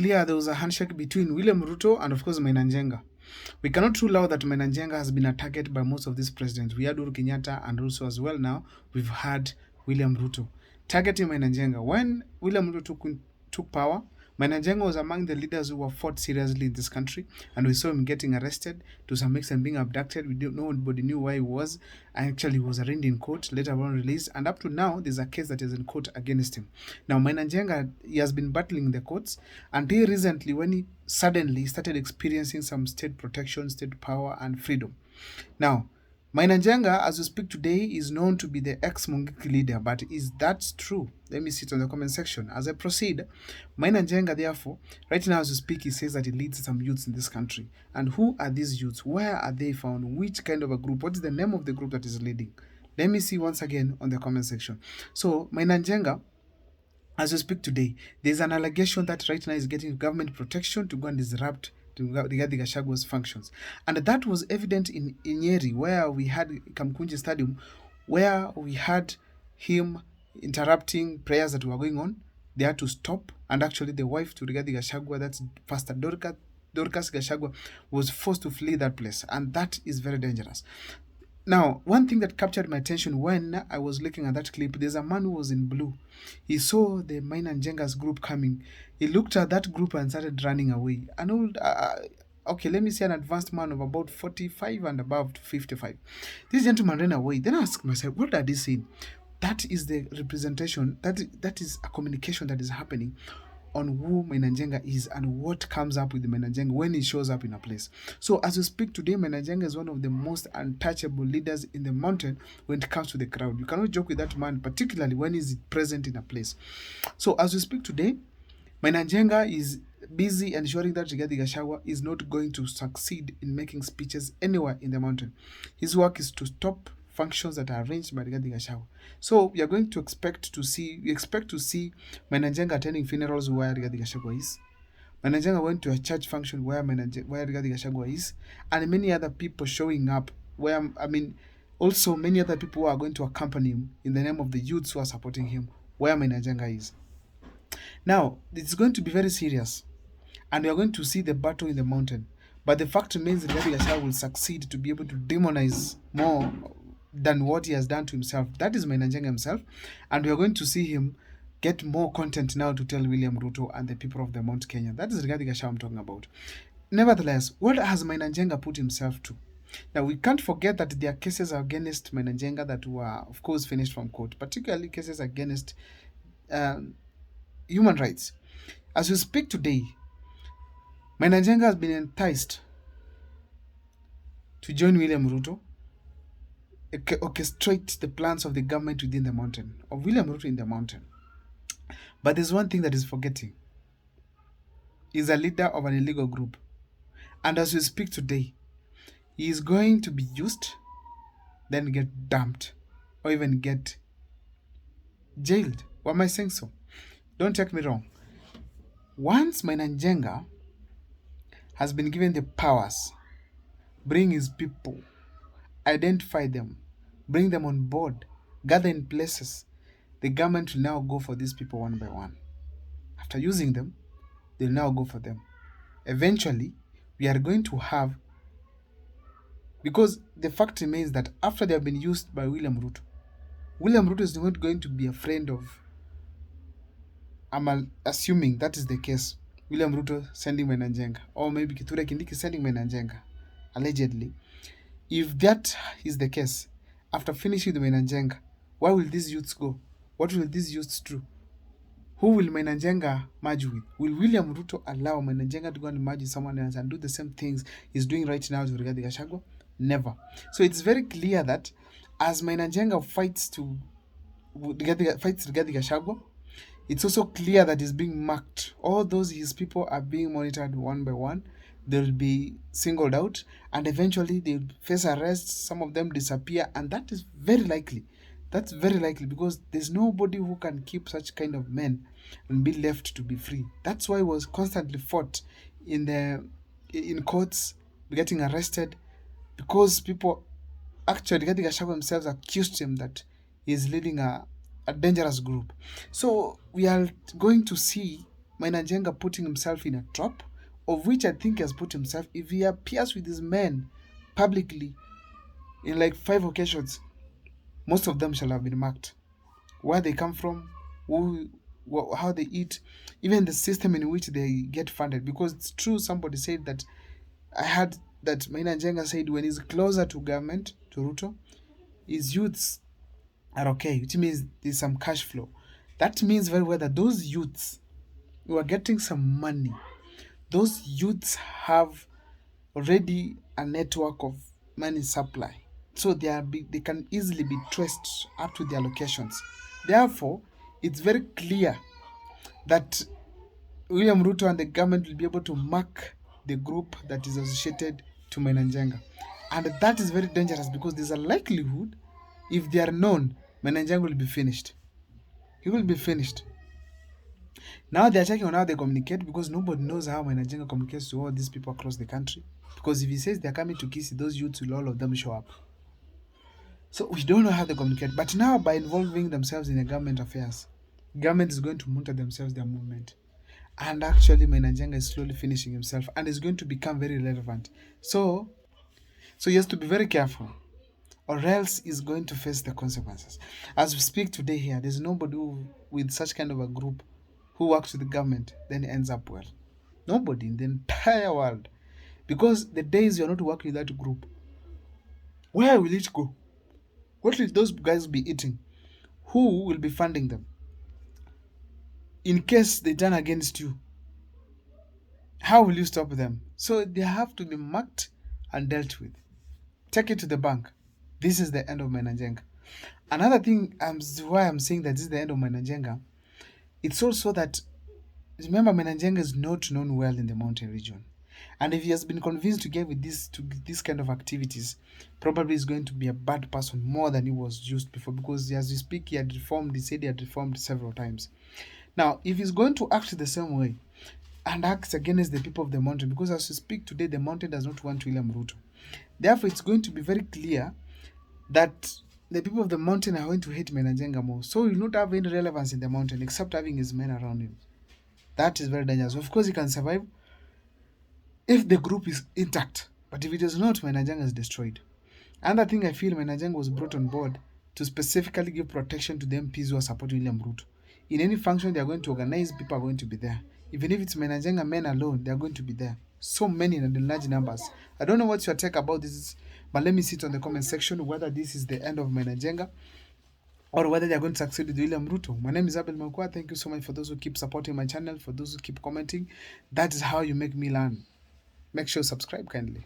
clear there was a handshake between William Ruto and, of course, Maina Njenga. We cannot rule out that Maina Njenga has been attacked by most of these presidents. We had Uhuru Kenyatta, and also as well now we've had William Ruto targeting Maina Njenga. When William Ruto took power, Maina Njenga was among the leaders who were fought seriously in this country, and we saw him getting arrested, to some extent being abducted. Nobody knew where he was, and actually he was arraigned in court, later on released, and up to now there's a case that is in court against him. Now Maina Njenga, he has been battling in the courts until recently, when he suddenly started experiencing some state protection, state power and freedom. Now Maina Njenga, as we speak today, is known to be the ex-Mungiki leader, but is that true? Let me see it on the comment section. As I proceed, Maina Njenga, therefore, right now as we speak, he says that he leads some youths in this country. And who are these youths? Where are they found? Which kind of a group? What is the name of the group that is leading? Let me see once again on the comment section. So Maina Njenga, as we speak today, there's an allegation that right now is getting government protection to go and disrupt regarding Gachagua's functions. And that was evident in Nyeri, where we had Kamkunji Stadium, where we had him interrupting prayers that were going on. They had to stop, and actually the wife to Rigathi Gachagua, that's Pastor Dorcas Gachagua, was forced to flee that place, and that is very dangerous. Now, one thing that captured my attention when I was looking at that clip, there's a man who was in blue. He saw the Maina Njenga's group coming. He looked at that group and started running away. An old, okay, let me say an advanced man of about 45 and above to 55. This gentleman ran away. Then I asked myself, what are they saying? That is the representation, that is a communication that is happening on who Maina Njenga is and what comes up with the Maina Njenga when he shows up in a place. So as we speak today, Maina Njenga is one of the most untouchable leaders in the mountain when it comes to the crowd. You cannot joke with that man, particularly when he's present in a place. So as we speak today, Maina Njenga is busy ensuring that Rigathi Gachagua is not going to succeed in making speeches anywhere in the mountain. His work is to stop functions that are arranged by Rigathi Gachagua. So we are going to expect to see Maina Njenga attending funerals where Rigathi Gachagua is. Maina Njenga went to a church function where Rigathi Gachagua is, and many other people showing up where, also many other people who are going to accompany him in the name of the youths who are supporting him where Maina Njenga is. Now, it's going to be very serious, and we are going to see the battle in the mountain. But the fact remains that Rigathi Gachagua will succeed to be able to demonize more than what he has done to himself. That is Maina Njenga himself, and we are going to see him get more content now to tell William Ruto and the people of the Mount Kenya. That is Rigathi Gachagua I'm talking about. Nevertheless, what has Maina Njenga put himself to? Now, we can't forget that there are cases against Maina Njenga that were, of course, finished from court, particularly cases against human rights. As we speak today, Maina Njenga has been enticed to join William Ruto, orchestrate the plans of the government within the mountain, of William Ruto in the mountain. But there's one thing that is forgetting. He's a leader of an illegal group. And as we speak today, he is going to be used, then get dumped, or even get jailed. Why am I saying so? Don't take me wrong. Once Maina Njenga has been given the powers, bring his people, identify them, bring them on board, gather in places, the government will now go for these people one by one. After using them, they'll now go for them. Eventually, we are going to have, because the fact remains that after they have been used by William Ruto is not going to be a friend of, I'm assuming that is the case, William Ruto sending Maina Njenga, or maybe Kithure Kindiki sending Maina Njenga, allegedly. If that is the case, after finishing the Maina Njenga, where will these youths go? What will these youths do? Who will Maina Njenga merge with? Will William Ruto allow Maina Njenga to go and merge with someone else and do the same things he's doing right now to Rigathi Gachagua? Never. So it's very clear that as Maina Njenga fights Rigathi Gachagua, it's also clear that he's being marked. All those his people are being monitored one by one. They'll be singled out, and eventually they'll face arrest. Some of them disappear, and that is very likely. That's very likely because there's nobody who can keep such kind of men and be left to be free. That's why he was constantly fought in courts, getting arrested, because people actually, Rigathi Gachagua himself accused him that he's leading a dangerous group. So we are going to see Maina Njenga putting himself in a trap, of which I think he has put himself. If he appears with his men publicly in like 5 occasions, most of them shall have been marked. Where they come from, how they eat, even the system in which they get funded. Because it's true, somebody said that, I heard that Maina Njenga said when he's closer to government, to Ruto, his youths are okay, which means there's some cash flow. That means very well that those youths who are getting some money, those youths have already a network of money supply. So they can easily be traced up to their locations. Therefore, it's very clear that William Ruto and the government will be able to mark the group that is associated to Maina Njenga. And that is very dangerous because there's a likelihood, if they are known, Maina Njenga will be finished. He will be finished. Now they're checking on how they communicate because nobody knows how Maina Njenga communicates to all these people across the country. Because if he says they're coming to Kisii, those youths will all of them show up. So we don't know how they communicate. But now by involving themselves in the government affairs, government is going to monitor themselves, their movement. And actually Maina Njenga is slowly finishing himself and is going to become very relevant. So he has to be very careful, or else he's going to face the consequences. As we speak today here, there's nobody with such kind of a group who works with the government then ends up well. Nobody in the entire world. Because the days you're not working with that group, where will it go? What will those guys be eating? Who will be funding them? In case they turn against you, how will you stop them? So they have to be marked and dealt with. Take it to the bank. This is the end of Maina Njenga. Another thing, why I'm saying that this is the end of Maina Njenga, it's also that, remember, Maina Njenga is not known well in the mountain region. And if he has been convinced to get with this kind of activities, probably is going to be a bad person more than he was used before. Because as we speak, he said he had reformed several times. Now, if he's going to act the same way and act against the people of the mountain, because as we speak today, the mountain does not want William Ruto. Therefore, it's going to be very clear that the people of the mountain are going to hate Maina Njenga more. So he will not have any relevance in the mountain except having his men around him. That is very dangerous. Of course, he can survive if the group is intact. But if it is not, Maina Njenga is destroyed. Another thing I feel, Maina Njenga was brought on board to specifically give protection to the MPs who are supporting William Ruto. In any function they are going to organize, people are going to be there. Even if it's Maina Njenga men alone, they are going to be there. So many in large numbers. I don't know what's your take about this, but let me see it on the comment section whether this is the end of Maina Njenga or whether they are going to succeed with William Ruto. My name is Abel Makwa. Thank you so much for those who keep supporting my channel, for those who keep commenting. That is how you make me learn. Make sure you subscribe kindly.